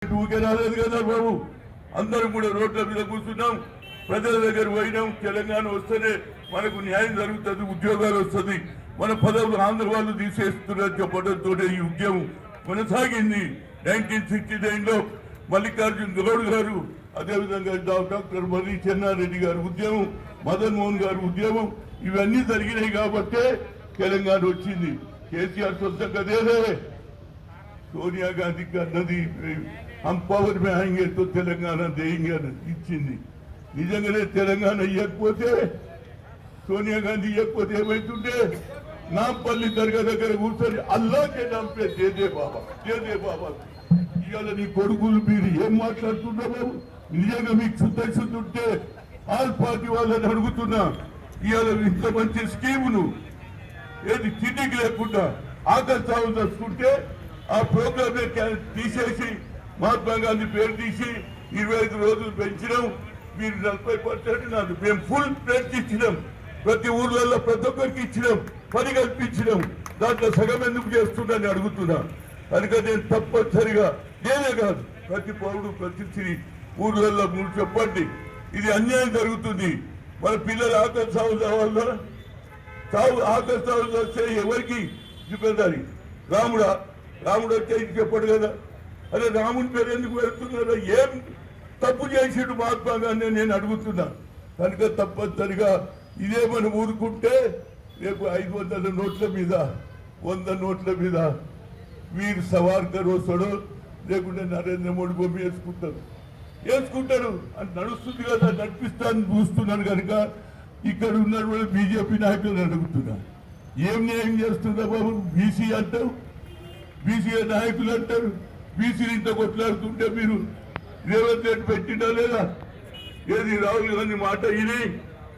ఊకే రాలేదు కదా బాబు. అందరం కూడా రోడ్ల మీద కూర్చున్నాం, ప్రజల దగ్గర పోయినాం. తెలంగాణ వస్తేనే మనకు న్యాయం జరుగుతుంది, ఉద్యోగాలు వస్తుంది, మన పదవులు ఆంధ్ర వాళ్ళు తీసేస్తున్నారు చెప్పడంతో ఈ ఉద్యమం కొనసాగింది. 1969లో మల్లికార్జున గౌడ్ గారు, అదేవిధంగా డాక్టర్ మర్రి చెన్నారెడ్డి గారు ఉద్యమం, మదన్ మోహన్ గారు ఉద్యమం, ఇవన్నీ జరిగినాయి కాబట్టే తెలంగాణ వచ్చింది. కేసీఆర్ సొంత కదేలే, सोनिया गांधी का नदी हम पावर में आएंगे तो तेलंगाना देंगे इच्छिंदी. నిజంగానే తెలంగాణ ఇవ్వకపోతే సోనియా గాంధీ ఇవ్వకపోతే ఏమైతుంటే నాంపల్లి దర్గా దగ్గర కూర్చొని అల్లాకే నాంపే దేదే బాబా దేదే బాబా. ఇవాళ నీ కొడుకులు మీరు ఏం మాట్లాడుతున్నారు? నిజంగా మీకు శుద్ధ ఉంటే ఆల్ పార్టీ వాళ్ళని అడుగుతున్నా, ఇవాళ ఇంత మంచి స్కీమును ఏది తిండికి లేకుండా ఆకలి సాగు తెచ్చుకుంటే ఆ ప్రోగ్రామ్ తీసేసి మహాత్మా గాంధీ పేరు తీసి 25 రోజులు పెంచినాం. మీరు 40% నాకు మేము ఫుల్ ప్లేట్ ఇచ్చినాం. ప్రతి ఊర్లలో ప్రతి ఒక్కరికి ఇచ్చినాం, పని కల్పించినాం. దాంట్లో సగం ఎందుకు చేస్తుందని అడుగుతున్నా. కనుక నేను తప్పనిసరిగా నేనే కాదు, ప్రతి పౌరుడు ప్రతి స్త్రీ ఊర్లలో మీరు చెప్పండి, ఇది అన్యాయం జరుగుతుంది. మన పిల్లలు ఆకలి సాగు వల్ల ఆకలి సాగు వస్తే ఎవరికి చూపెట్టాలి? రాముడు వచ్చే చెప్పాడు కదా, అరే రాముని పేరు ఎందుకు పెడుతున్నారో, ఏం తప్పు చేసిడు మహాత్మా గాంధీ నేను అడుగుతున్నా. కనుక తప్పనిసరిగా ఇదే మనం ఊరుకుంటే రేపు 500 నోట్ల మీద 100 నోట్ల మీద వీరు సవార్కర్ వస్తాడో, లేకుంటే నరేంద్ర మోడీ బొమ్మ వేసుకుంటాడు అని నడుస్తుంది కదా, నడిపిస్తాను చూస్తున్నాను. కనుక ఇక్కడ ఉన్న బీజేపీ నాయకులను అడుగుతున్నా, ఏం న్యాయం చేస్తున్నా బాబు? బీసీ అంటారు, బీసీ నాయకులు అంటారు, బీసీలు ఇంత కొట్లాడుతుంటే మీరు రేవంత్ రెడ్డి పెట్టినా లేదా? ఏది రాహుల్ గాంధీ మాట ఇది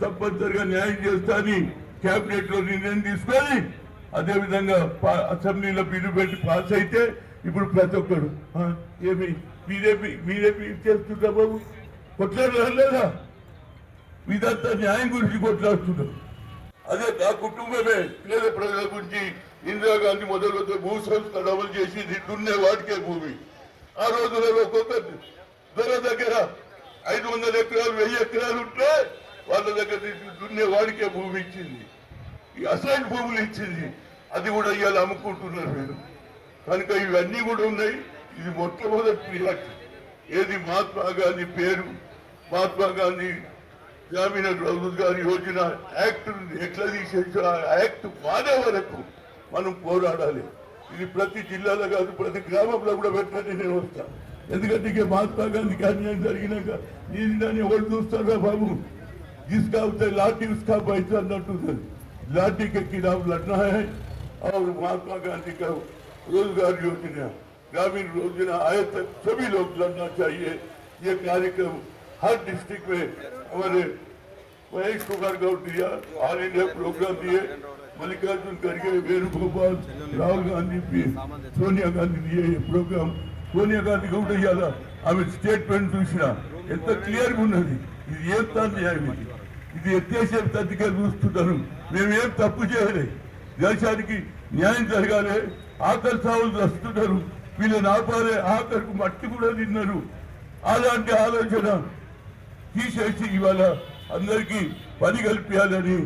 తప్పనిసరిగా న్యాయం చేస్తాని కేబినెట్ లో నిర్ణయం తీసుకొని, అదేవిధంగా అసెంబ్లీలో బిల్లు పెట్టి పాస్ అయితే ఇప్పుడు ప్రతి ఒక్కడు ఏమి బీజేపీ చేస్తుంటా బాబు, కొట్లాడలేదు లేదా? ఇదంతా న్యాయం గురించి కొట్లాడుతున్నారు. అదే నా కుటుంబమే పేద ప్రజల గురించి ఇందిరాగాంధీ మొదలు భూ సంస్కరణ అమలు చేసి దున్నే వాటికే భూమి. ఆ రోజులలో ఒక్కొక్క దొర దగ్గర 500 ఎకరాలు 1000 ఎకరాలు ఉంటే వాళ్ళ దగ్గర దున్నే వాడికే భూమి ఇచ్చింది, ఈ అసైన్ భూములు ఇచ్చింది. అది కూడా ఇవాళ అమ్ముకుంటున్నారు మీరు. కనుక ఇవన్నీ కూడా ఉన్నాయి. ఇది మొట్టమొదటి ప్రియారిటీ. ఏది మహాత్మా గాంధీ పేరు, మహాత్మా గాంధీ గ్రామీణ రోజ్గార్ యోజన యాక్ట్ ఎట్లా తీసేసి ఆ యాక్ట్ మానే వరకు మనం పోరాడాలి. ఇది ప్రతి జిల్లాలో కాదు, ప్రతి గ్రామంలో కూడా పెట్టాలని నేను వస్తాను. ఎందుకంటే ఇక మహాత్మా గాంధీకి అన్యాయం జరిగినాక నేను దాన్ని ఎవరు చూస్తారా బాబు? जिसका उसे लाठी उसका पैसा अన్నట్టు लाठी के खिलाफ लड़ना है. और महात्मा गांधी का रोजगार योजना ग्रामीण योजना आए तक सभी लोग लड़ना चाहिए. ये कार्यक्रम हर डिस्ट्रिक्ट में हमारे महेश कुमार गौड़ दिया, ऑल इंडिया प्रोग्राम दिए, मल्लिकार्जुन खड़गे, वेणुगोपाल, राहुल गांधी भी, सोनिया गांधी दिए ये प्रोग्राम. सोनिया गांधी కూడా ఇయాల ఆమె స్టేట్మెంట్ చూసినా ఎంత క్లియర్గా ఉన్నది. ఇది ఏం న్యాయం? ఇది ఎత్తేసే తగ్గిగా చూస్తున్నారు. మేమేం తప్పు చేయలేదు, దేశానికి న్యాయం జరగాలి. ఆకలి సాగులు వస్తున్నారు, వీళ్ళని ఆపాలి, ఆఖరికి మట్టి కూడా తిన్నారు. అలాంటి ఆలోచన తీసేసి ఇవాళ అందరికీ పని కల్పించాలని,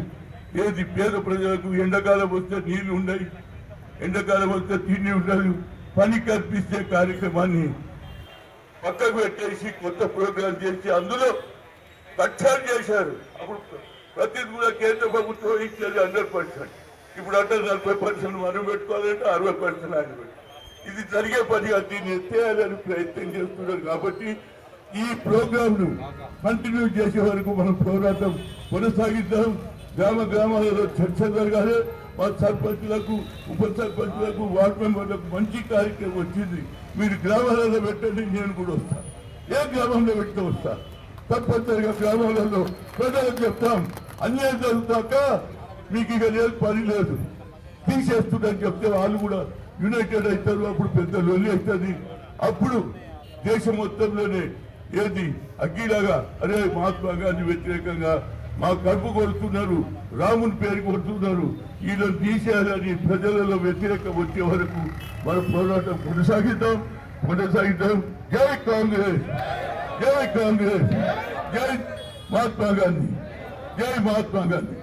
ఏది పేద ప్రజలకు ఎండాకాలం వస్తే నీళ్లు ఉండవు, ఎండాకాలం వస్తే తిండి ఉండదు, పని కల్పిస్తే కార్యక్రమాన్ని పక్కకు పెట్టేసి కొత్త ప్రోగ్రాం చేసి అందులో కక్షాలు చేశారు. అప్పుడు ప్రతిది కూడా కేంద్ర ప్రభుత్వం ఇచ్చేది 100%. ఇప్పుడు అంటే 40% మనం పెట్టుకోవాలంటే 60% ఆయన పెట్టుకోవాలి. ఇది జరిగే పనిగా దీన్ని ఎత్తేయాలని ప్రయత్నం చేస్తున్నారు. కాబట్టి ఈ ప్రోగ్రాంను కంటిన్యూ చేసే వరకు మనం పోరాటం కొనసాగిద్దాం. గ్రామాలలో చర్చ జరగాలి. మా సర్పంచులకు, ఉప సర్పంచులకు, వార్డు మెంబర్లకు మంచి కార్యక్రమం వచ్చింది. మీరు గ్రామాలలో పెట్టండి, నేను కూడా వస్తాను. ఏ గ్రామంలో పెట్టి వస్తా, తప్పనిసరిగా గ్రామాలలో ప్రజలకు చెప్తాం. అన్యాయం జరుగుతాక మీకు ఇక లేదు, పని లేదు, తీసేస్తుందని చెప్తే వాళ్ళు కూడా యునైటెడ్ అవుతారు. అప్పుడు పెద్ద లొల్లి అవుతుంది. అప్పుడు దేశం మొత్తంలోనే ఏది అగ్గిలాగా, అరే మహాత్మా గాంధీ వ్యతిరేకంగా మా కడుపు కొడుతున్నారు, రాముని పేరు కొడుతున్నారు, వీళ్ళని తీసేయాలని ప్రజలలో వ్యతిరేకం వచ్చే వరకు మన పోరాటం కొనసాగిద్దాం. కొనసాగిద్దాం. జై కాంగ్రెస్, జై కాంగ్రెస్, జై మహాత్మా గాంధీ, జై మహాత్మా గాంధీ.